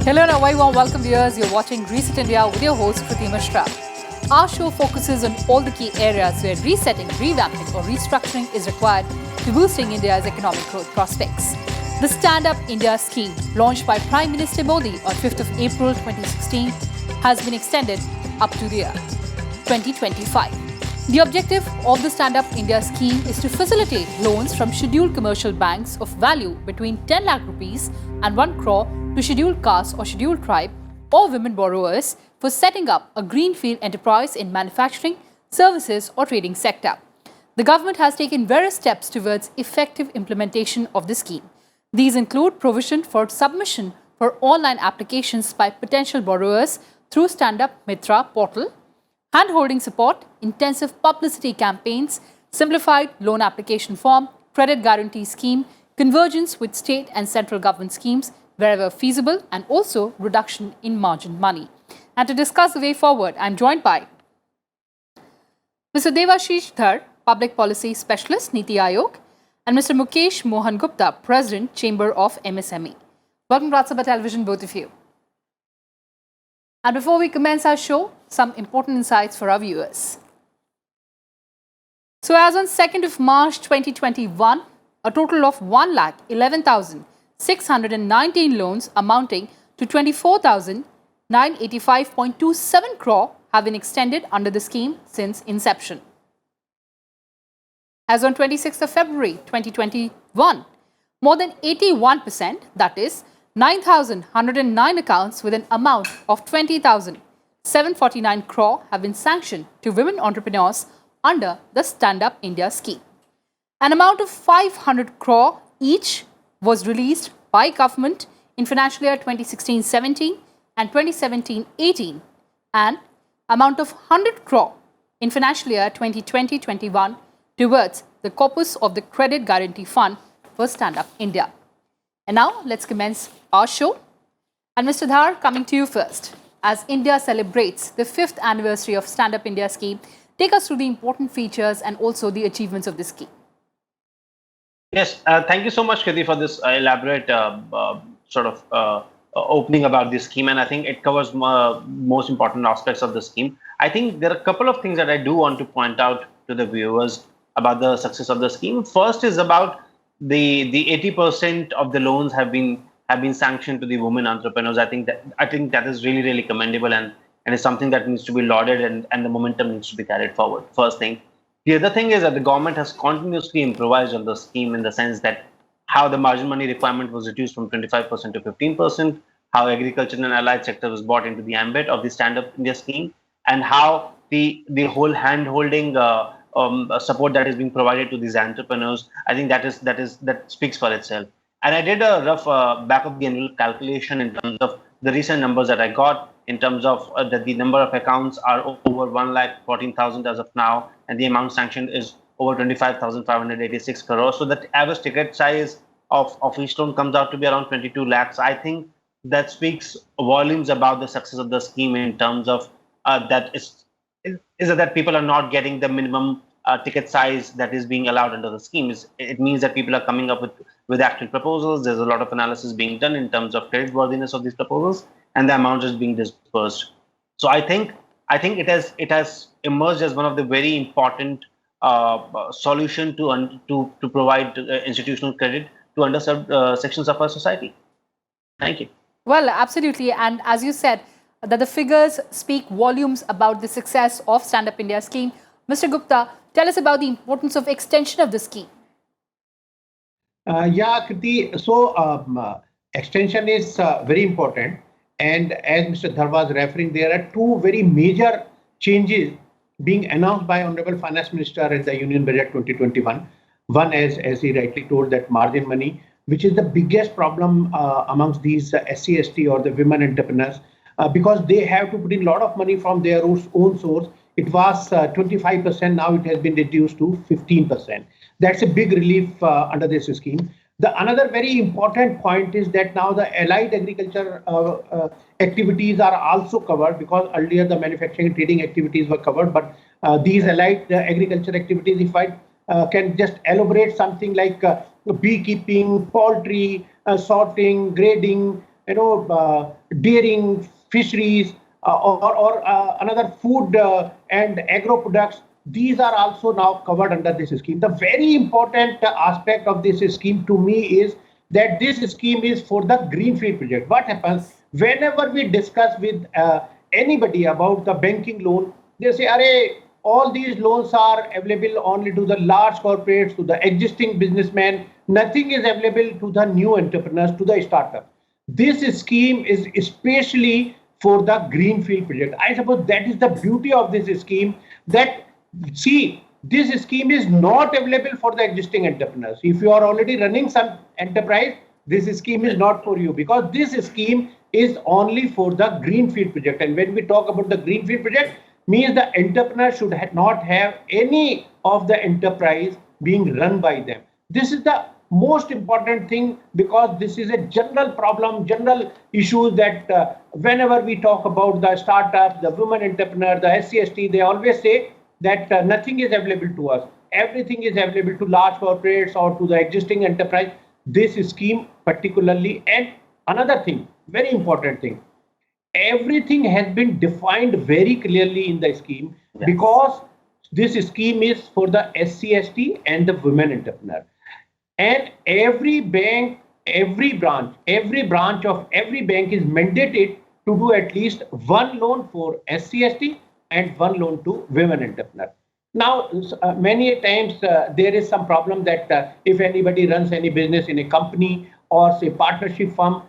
Hello and a very warm welcome, viewers. You're watching Reset India with your host, Kriti Mishra. Our show focuses on all the key areas where resetting, revamping or restructuring is required to boosting India's economic growth prospects. The Standup India scheme, launched by Prime Minister Modi on 5th of April 2016, has been extended up to the year 2025. The objective of the Standup India scheme is to facilitate loans from scheduled commercial banks of value between 10 lakh rupees and 1 crore to scheduled caste or scheduled tribe or women borrowers for setting up a greenfield enterprise in manufacturing, services or trading sector. The government has taken various steps towards effective implementation of the scheme. These include provision for submission for online applications by potential borrowers through Standup Mitra portal, hand-holding support, intensive publicity campaigns, simplified loan application form, credit guarantee scheme, convergence with state and central government schemes wherever feasible, and also reduction in margin money. And to discuss the way forward, I'm joined by Mr. Devashish Dhar, Public Policy Specialist, Niti Aayog, and Mr. Mukesh Mohan Gupta, President, Chamber of MSME. Welcome to Rajya Sabha Television, both of you. And before we commence our show, some important insights for our viewers. So as on 2nd of March 2021, a total of 1,11,619 loans amounting to 24,985.27 crore have been extended under the scheme since inception. As on 26th of February 2021, more than 81%, that is 9,109 accounts with an amount of 20,749 crore have been sanctioned to women entrepreneurs under the Standup India scheme. An amount of 500 crore each was released by government in financial year 2016-17 and 2017-18, and amount of 100 crore in financial year 2020-21 towards the corpus of the Credit Guarantee Fund for Standup India. And now let's commence our show. And Mr. Dhar, coming to you first. As India celebrates the 5th anniversary of Standup India scheme, take us through the important features and also the achievements of this scheme. Yes, thank you so much, Kriti, for this elaborate opening about this scheme, and I think it covers most important aspects of the scheme. I think there are a couple of things that I do want to point out to the viewers about the success of the scheme. First is about the 80% of the loans have been sanctioned to the women entrepreneurs. I think that is really commendable, and is something that needs to be lauded, and the momentum needs to be carried forward. First thing. The other thing is that the government has continuously improvised on the scheme in the sense that how the margin money requirement was reduced from 25% to 15%, how agriculture and allied sector was brought into the ambit of the Stand-Up India scheme, and how the whole hand-holding support that is being provided to these entrepreneurs. I think that speaks for itself. And I did a rough back of the envelope calculation in terms of the recent numbers that I got, in terms of that the number of accounts are over 1,14,000 as of now, and the amount sanctioned is over 25,586 crore. So the average ticket size of each loan comes out to be around 22 lakhs. I think that speaks volumes about the success of the scheme in terms of that people are not getting the minimum ticket size that is being allowed under the scheme. It means that people are coming up with actual proposals. There's a lot of analysis being done in terms of creditworthiness of these proposals, and the amount is being dispersed. So I think it has emerged as one of the very important solution to provide institutional credit to underserved sections of our society. Thank you. Well, absolutely. And as you said, that the figures speak volumes about the success of Stand-Up India scheme. Mr. Gupta, tell us about the importance of extension of the scheme. Kriti. So extension is very important. And as Mr. Dhar was referring, there are two very major changes being announced by Honorable Finance Minister in the Union Budget 2021. One, as he rightly told, that margin money, which is the biggest problem amongst these SC/ST or the women entrepreneurs, because they have to put in a lot of money from their own source. It was 25%, now it has been reduced to 15%. That's a big relief under this scheme. Another very important point is that now the allied agriculture activities are also covered, because earlier the manufacturing and trading activities were covered, but these allied agriculture activities, if I can just elaborate something like beekeeping, poultry, sorting, grading, dairying, fisheries, or another food and agro products. These are also now covered under this scheme. The very important aspect of this scheme to me is that this scheme is for the greenfield project. What happens whenever we discuss with anybody about the banking loan, they say, "Arey, all these loans are available only to the large corporates, to the existing businessmen. Nothing is available to the new entrepreneurs, to the startups." This scheme is especially for the greenfield project. I suppose that is the beauty of this scheme, that see, this scheme is not available for the existing entrepreneurs. If you are already running some enterprise, this scheme is not for you, because this scheme is only for the greenfield project. And when we talk about the greenfield project, means the entrepreneur should not have any of the enterprise being run by them. This is the most important thing, because this is a general problem, general issue that whenever we talk about the startup, the women entrepreneur, the SC/ST, they always say that nothing is available to us. Everything is available to large corporates or to the existing enterprise. This scheme particularly, and another thing, very important thing, everything has been defined very clearly in the scheme, because this scheme is for the SC/ST and the women entrepreneur. And every bank, every branch of every bank is mandated to do at least one loan for SC/ST and one loan to women entrepreneur. Now, many times there is some problem that if anybody runs any business in a company or say partnership firm,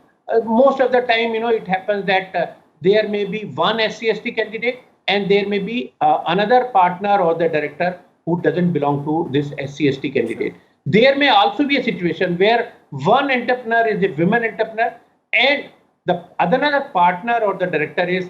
most of the time, it happens that there may be one SC/ST candidate and there may be another partner or the director who doesn't belong to this SC/ST candidate. There may also be a situation where one entrepreneur is a women entrepreneur and the another partner or the director is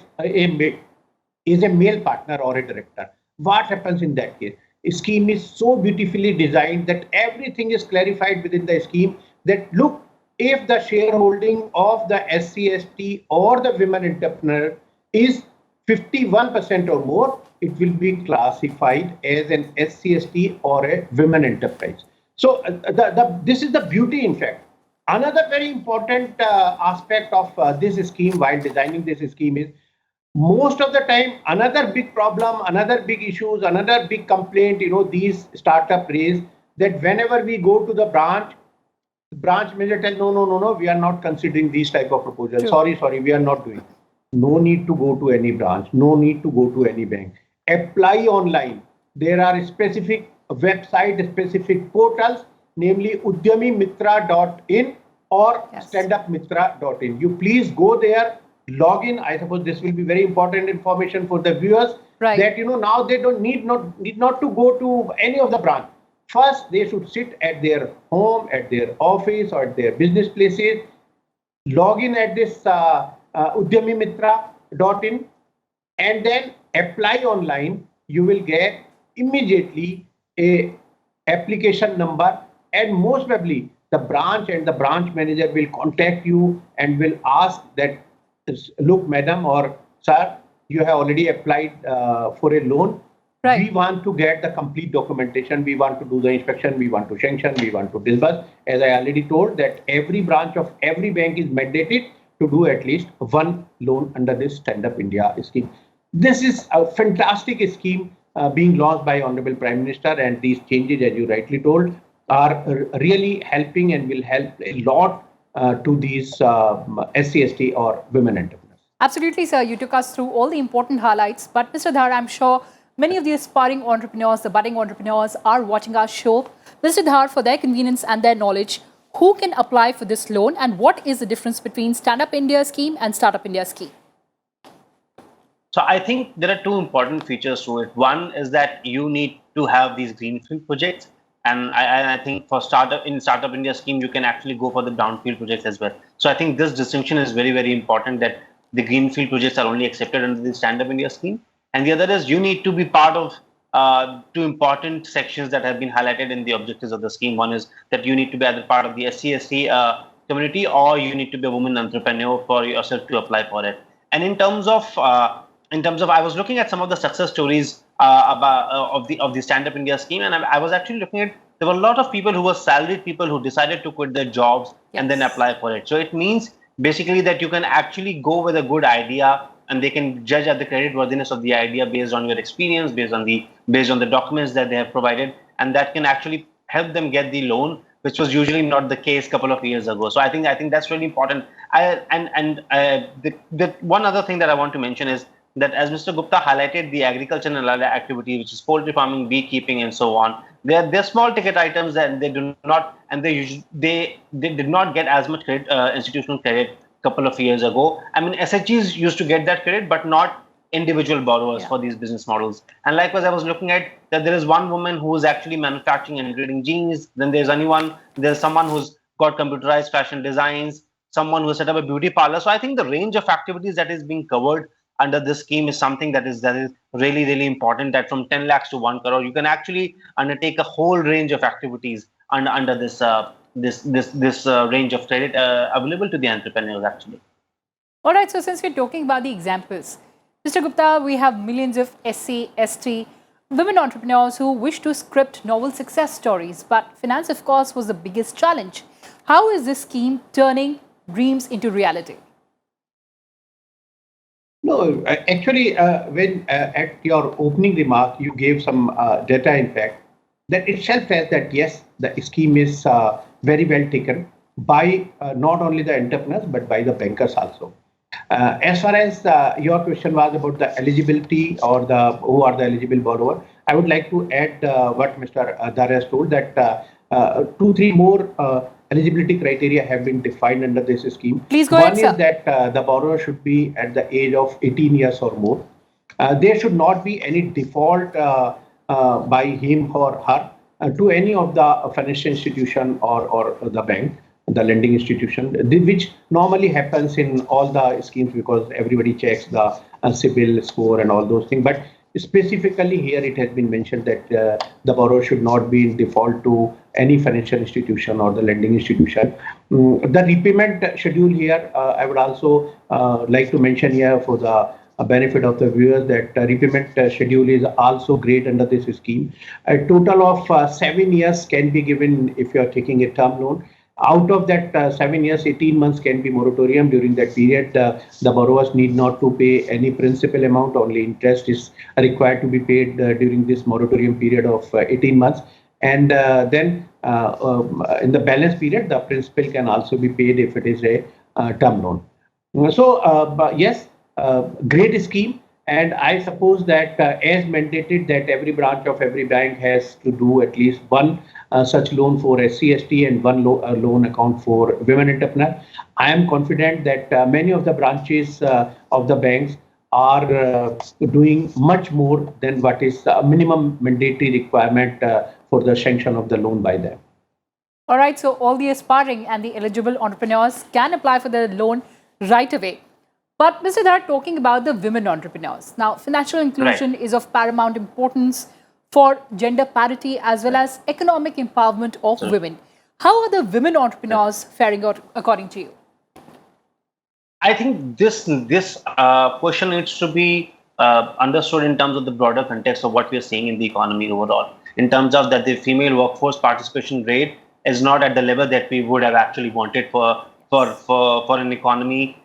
a male partner or a director. What happens in that case? A scheme is so beautifully designed that everything is clarified within the scheme, that look, if the shareholding of the SC/ST or the women entrepreneur is 51% or more, it will be classified as an SC/ST or a women enterprise. So this is the beauty, in fact. Another very important aspect of this scheme while designing this scheme is, most of the time, another big problem, another big issues, another big complaint, these startup raise, that whenever we go to the branch manager tells, no, we are not considering these type of proposals. True. Sorry, we are not doing. No need to go to any branch. No need to go to any bank. Apply online. There are specific website, specific portals, namely udyamimitra.in or standupmitra.in. You please go there, log in. I suppose this will be very important information for the viewers, right, that now they don't need not to go to any of the branch. First, they should sit at their home, at their office, or at their business places, log in at this udyamimitra.in, and then apply online. You will get immediately a application number, and most probably the branch and the branch manager will contact you and will ask that, look, madam or sir, you have already applied for a loan. Right. We want to get the complete documentation. We want to do the inspection. We want to sanction. We want to disburse. As I already told, that every branch of every bank is mandated to do at least one loan under this Stand-Up India scheme. This is a fantastic scheme being launched by Honorable Prime Minister, and these changes, as you rightly told, are really helping and will help a lot to these SC/ST or women entrepreneurs. Absolutely, sir. You took us through all the important highlights. But Mr. Dhar, I'm sure many of the aspiring entrepreneurs, the budding entrepreneurs, are watching our show. Mr. Dhar, for their convenience and their knowledge, who can apply for this loan, and what is the difference between Stand-Up India scheme and Startup India scheme? So I think there are two important features to it. One is that you need to have these greenfield projects. And I think for Startup India scheme, you can actually go for the brownfield projects as well. So I think this distinction is very, very important, that the greenfield projects are only accepted under the Stand-Up India scheme. And the other is you need to be part of two important sections that have been highlighted in the objectives of the scheme. One is that you need to be either part of the SC/ST community, or you need to be a woman entrepreneur for yourself to apply for it. And in terms of, I was looking at some of the success stories of the Stand-Up India scheme, and I was actually looking at, there were a lot of people who were salaried people who decided to quit their jobs and then apply for it. So it means basically that you can actually go with a good idea and they can judge at the credit worthiness of the idea based on your experience, based on the documents that they have provided, and that can actually help them get the loan, which was usually not the case a couple of years ago. So I think that's really important. The one other thing that I want to mention is that, as Mr. Gupta highlighted, the agriculture and allied activity, which is poultry farming, beekeeping, and so on, they're small ticket items, and they do not, and they did not get as much credit, institutional credit a couple of years ago. I mean, SHGs used to get that credit, but not individual borrowers for these business models. And likewise, I was looking at that there is one woman who is actually manufacturing and grading jeans. Then there's someone who's got computerized fashion designs, someone who set up a beauty parlor. So I think the range of activities that is being covered under this scheme is something that is really important, that from 10 lakhs to 1 crore you can actually undertake a whole range of activities under this range of credit available to the entrepreneurs actually. All right, so since we're talking about the examples, Mr. Gupta, we have millions of SC, ST, women entrepreneurs who wish to script novel success stories, but finance, of course, was the biggest challenge. How is this scheme turning dreams into reality? No, actually, when at your opening remark, you gave some data, in fact, that itself says that yes, the scheme is very well taken by not only the entrepreneurs, but by the bankers also. As far as your question was about the eligibility or who are the eligible borrower, I would like to add what Mr. Dhar has told, that 2-3 more eligibility criteria have been defined under this scheme. Please go ahead, One is that the borrower should be at the age of 18 years or more. There should not be any default by him or her to any of the financial institution or the bank, the lending institution, which normally happens in all the schemes because everybody checks the CIBIL score and all those things. But specifically here, it has been mentioned that the borrower should not be in default to any financial institution or the lending institution. The repayment schedule here, I would also like to mention here for the benefit of the viewers that repayment schedule is also great under this scheme. A total of 7 years can be given if you are taking a term loan. Out of that 7 years, 18 months can be moratorium. During that period, the borrowers need not to pay any principal amount, only interest is required to be paid during this moratorium period of 18 months. And then in the balance period, the principal can also be paid if it is a term loan. So, yes, great scheme. And I suppose that as mandated that every branch of every bank has to do at least one such loan for SC, ST and one loan account for women entrepreneurs. I am confident that many of the branches of the banks are doing much more than what is the minimum mandatory requirement for the sanction of the loan by them. All right, so all the aspiring and the eligible entrepreneurs can apply for the loan right away. But Mr. Dhar, talking about the women entrepreneurs. Now, financial inclusion is of paramount importance for gender parity as well as economic empowerment of women. How are the women entrepreneurs faring out according to you? I think this question needs to be understood in terms of the broader context of what we are seeing in the economy overall. In terms of that, the female workforce participation rate is not at the level that we would have actually wanted for an economy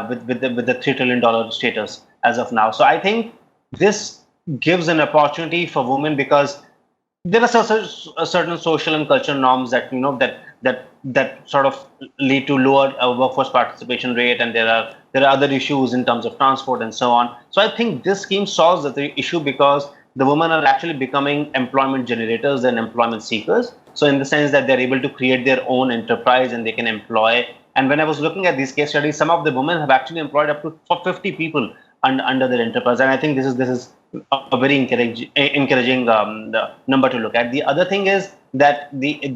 with the $3 trillion status as of now. So I think this gives an opportunity for women because there are certain social and cultural norms that that sort of lead to lower workforce participation rate, and there are other issues in terms of transport and so on. So I think this scheme solves the issue because the women are actually becoming employment generators and employment seekers. So in the sense that they're able to create their own enterprise and they can employ. And when I was looking at these case studies, some of the women have actually employed up to 50 people under their enterprise. And I think this is a very encouraging number to look at. The other thing is that the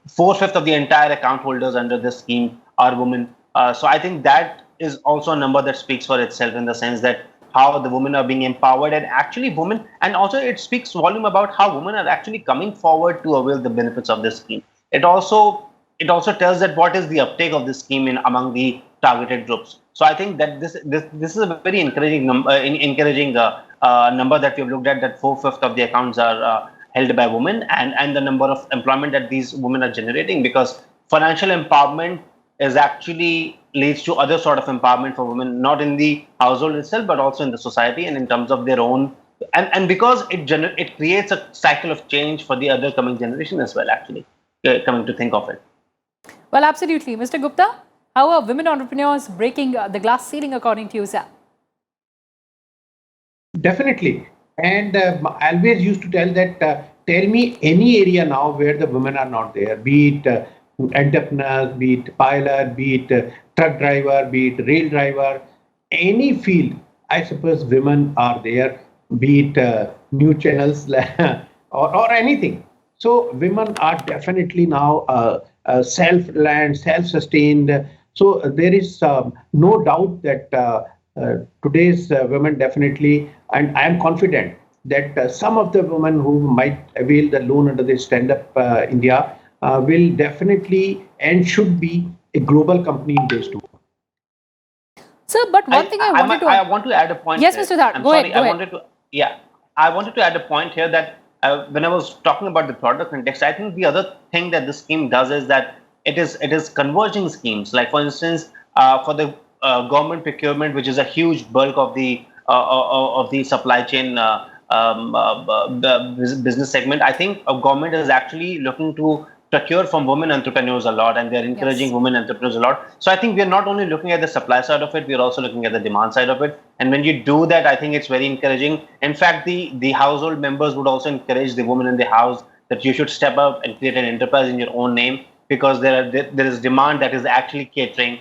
4/5 of the entire account holders under this scheme are women. So I think that is also a number that speaks for itself in the sense that how the women are being empowered, and actually women, and also it speaks volume about how women are actually coming forward to avail the benefits of this scheme. It also tells that what is the uptake of this scheme among the targeted groups. So I think that this is a very encouraging number that we've looked at, that 4/5 of the accounts are held by women, and the number of employment that these women are generating, because financial empowerment is actually leads to other sort of empowerment for women, not in the household itself, but also in the society and in terms of their own. And because it creates a cycle of change for the other coming generation as well, actually, coming to think of it. Well, absolutely. Mr. Gupta, how are women entrepreneurs breaking the glass ceiling according to you, sir? Definitely. And I always used to tell that, tell me any area now where the women are not there, be it entrepreneurs, be it pilot, be it truck driver, be it rail driver, any field, I suppose women are there, be it new channels or anything. So women are definitely now self-reliant, self-sustained. So there is no doubt that today's women definitely, and I am confident that some of the women who might avail the loan under the Stand-up India will definitely and should be a global company in days to come. Sir, but one thing I wanted to... I want to add a point. Yes, here. Mr. Dhar, I'm go sorry, ahead. I wanted to add a point here that when I was talking about the broader context, I think the other thing that this scheme does is that it is converging schemes. Like for instance, for the government procurement, which is a huge bulk of the supply chain business segment, I think a government is actually looking to procure from women entrepreneurs a lot, and they're encouraging women entrepreneurs a lot. So I think we're not only looking at the supply side of it, we're also looking at the demand side of it. And when you do that, I think it's very encouraging. In fact, the household members would also encourage the woman in the house that you should step up and create an enterprise in your own name, because there is demand that is actually catering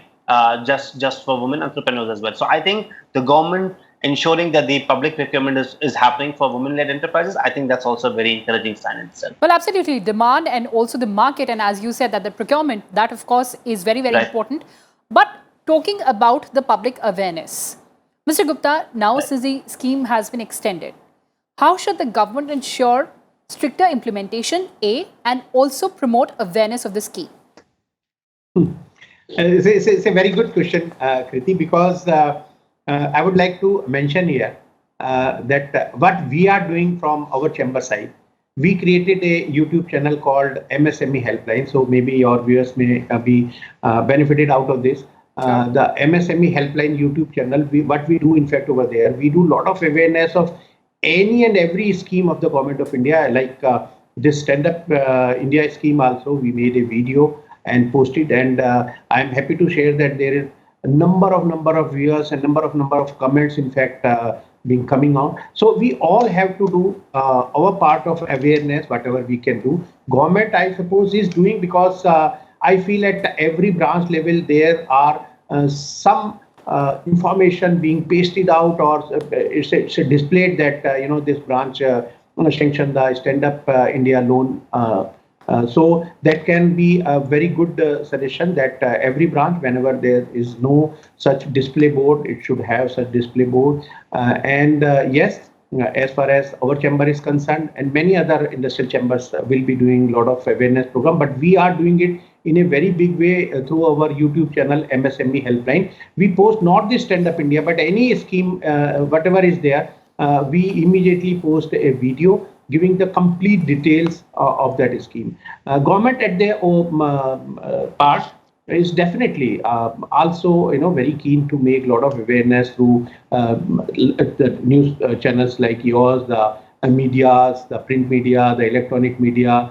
just for women entrepreneurs as well. So I think the government ensuring that the public procurement is happening for women-led enterprises, I think that's also a very encouraging sign in itself. Well, absolutely. Demand and also the market, and as you said, that the procurement, that of course is very, very important. But talking about the public awareness, Mr. Gupta, now since the scheme has been extended, how should the government ensure stricter implementation, and also promote awareness of the scheme? It's a very good question, Kriti, because I would like to mention here that what we are doing from our chamber side, we created a YouTube channel called MSME Helpline. So maybe your viewers may be benefited out of this. The MSME Helpline YouTube channel, what we do in fact over there, we do a lot of awareness of any and every scheme of the government of India, like this Stand-up India scheme also. We made a video and posted, and I'm happy to share that there is a number of viewers and number of comments, in fact, being coming out. So we all have to do our part of awareness, whatever we can do. Government, I suppose, is doing, because I feel at every branch level there are some information being pasted out, or it's displayed that this branch sanctioned the Stand-up India loan. So that can be a very good suggestion that every branch, whenever there is no such display board, it should have such display board. Yes, as far as our chamber is concerned, and many other industrial chambers will be doing a lot of awareness program, but we are doing it in a very big way through our YouTube channel, MSME Helpline. We post not this Stand-up India, but any scheme, whatever is there, we immediately post a video giving the complete details of that scheme. Government at their own part is definitely also very keen to make a lot of awareness through the news channels like yours, the medias, the print media, the electronic media,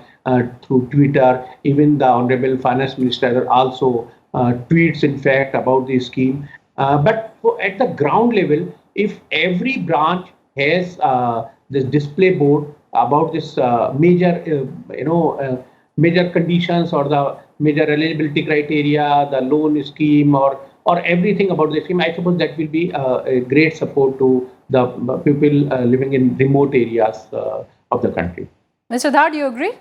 through Twitter. Even the Honorable Finance Minister also tweets, in fact, about this scheme. But at the ground level, if every branch has this display board about this major conditions or the major eligibility criteria, the loan scheme, or everything about the scheme, I suppose that will be a great support to the people living in remote areas of the country. Mr. Dhar, do you agree?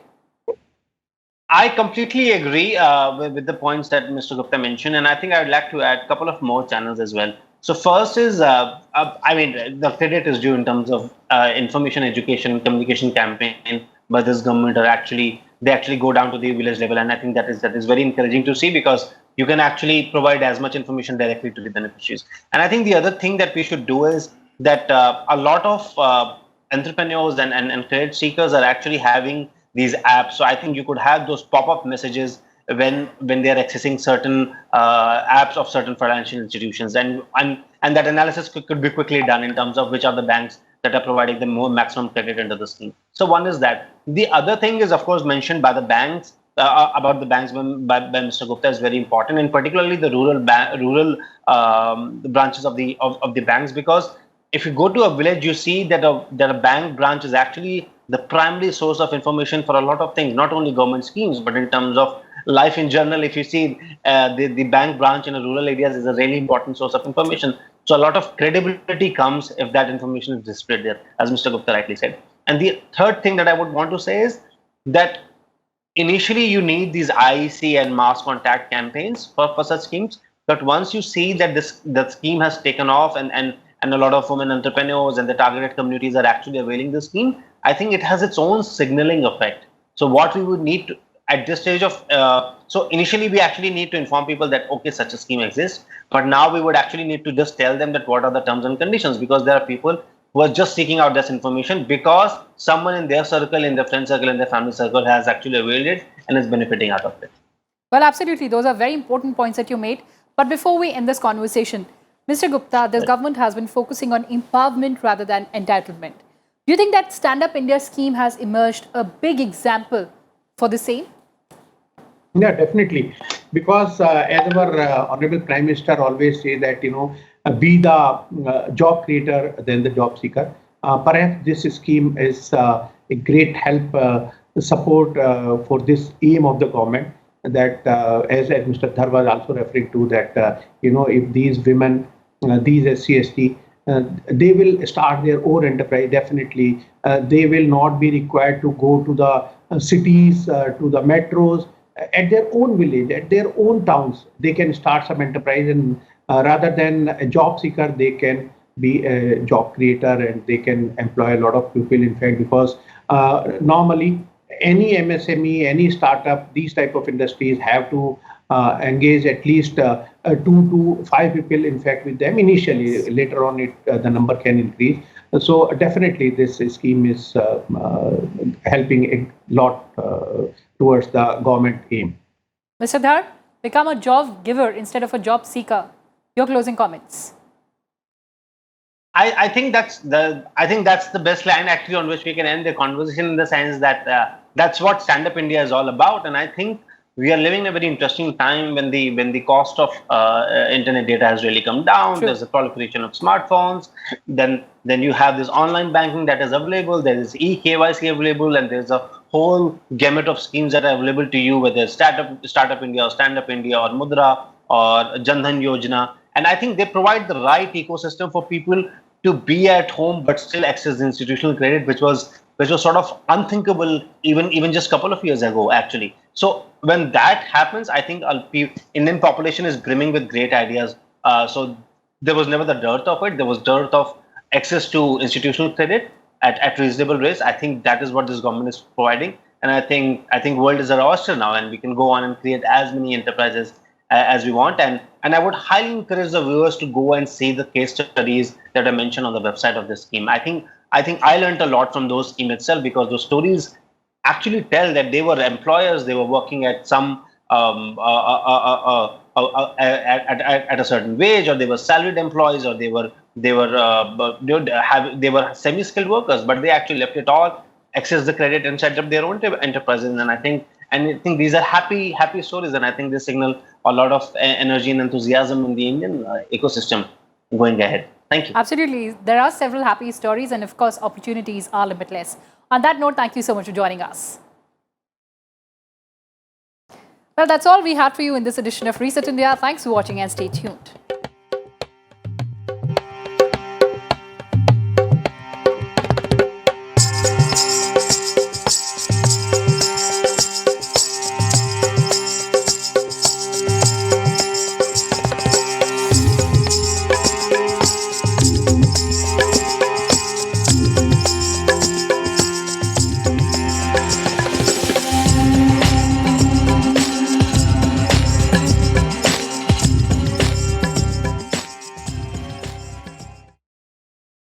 I completely agree with the points that Mr. Gupta mentioned, and I think I would like to add a couple of more channels as well. So first is, the credit is due in terms of information, education, communication campaign by this government they actually go down to the village level, and I think that is very encouraging to see, because you can actually provide as much information directly to the beneficiaries. And I think the other thing that we should do is that a lot of entrepreneurs and credit seekers are actually having these apps. So I think you could have those pop-up messages when they are accessing certain apps of certain financial institutions, and that analysis could be quickly done in terms of which are the banks that are providing the more maximum credit under the scheme. So one is that. The other thing is, of course, mentioned by the banks about the banks by Mr. Gupta is very important, and particularly the rural branches of the banks, because if you go to a village, you see that a bank branch is actually the primary source of information for a lot of things, not only government schemes, but in terms of life in general. If you see the bank branch in a rural areas is a really important source of information. So a lot of credibility comes if that information is displayed there, as Mr. Gupta rightly said. And the third thing that I would want to say is that initially you need these IEC and mass contact campaigns for such schemes. But once you see that that scheme has taken off and a lot of women entrepreneurs and the targeted communities are actually availing the scheme, I think it has its own signaling effect. So what we would need to, at this stage of, so initially we actually need to inform people that, okay, such a scheme exists, but now we would actually need to just tell them that what are the terms and conditions, because there are people who are just seeking out this information because someone in their circle, in their friend circle, in their family circle has actually availed it and is benefiting out of it. Well, absolutely. Those are very important points that you made. But before we end this conversation, Mr. Gupta, this government has been focusing on empowerment rather than entitlement. Do you think that Stand-Up India scheme has emerged a big example for the same? Yeah, definitely. Because as our Honorable Prime Minister always say that, be the job creator than the job seeker. Perhaps this scheme is a great help, support for this aim of the government, that as Mr. Dhar was also referring to, that, if these women, these SC/ST, they will start their own enterprise, definitely. They will not be required to go to the cities, to the metros. At their own village, at their own towns, they can start some enterprise, and rather than a job seeker, they can be a job creator and they can employ a lot of people, in fact, because normally any MSME, any startup, these type of industries have to engage at least 2 to 5 people, in fact, with them initially. Later on, the number can increase. So definitely this scheme is helping a lot towards the government aim. Mr. Dhar, become a job giver instead of a job seeker. Your closing comments. I think that's the best line actually on which we can end the conversation, in the sense that that's what Stand-Up India is all about. And I think we are living in a very interesting time when the cost of internet data has really come down. True. There's a proliferation of smartphones. Then you have this online banking that is available. There is eKYC available, and there's a whole gamut of schemes that are available to you, whether it's Startup India or Stand-Up India or Mudra or Jan Dhan Yojana. And I think they provide the right ecosystem for people to be at home but still access institutional credit, which was sort of unthinkable even just a couple of years ago, actually. So when that happens, I think Indian population is brimming with great ideas. So there was never the dearth of it. There was dearth of access to institutional credit at reasonable rates. I think that is what this government is providing. And I think world is our oyster now, and we can go on and create as many enterprises as we want. And I would highly encourage the viewers to go and see the case studies that are mentioned on the website of this scheme. I think I learned a lot from those schemes itself, because those stories actually tell that they were employers, they were working at some at a certain wage, or they were salaried employees, or they were semi-skilled workers, but they actually left it all, accessed the credit, and set up their own enterprises. And I think these are happy stories, and I think they signal a lot of energy and enthusiasm in the Indian ecosystem going ahead. Thank you. Absolutely. There are several happy stories, and of course, opportunities are limitless. On that note, thank you so much for joining us. Well, that's all we had for you in this edition of Reset India. Thanks for watching and stay tuned.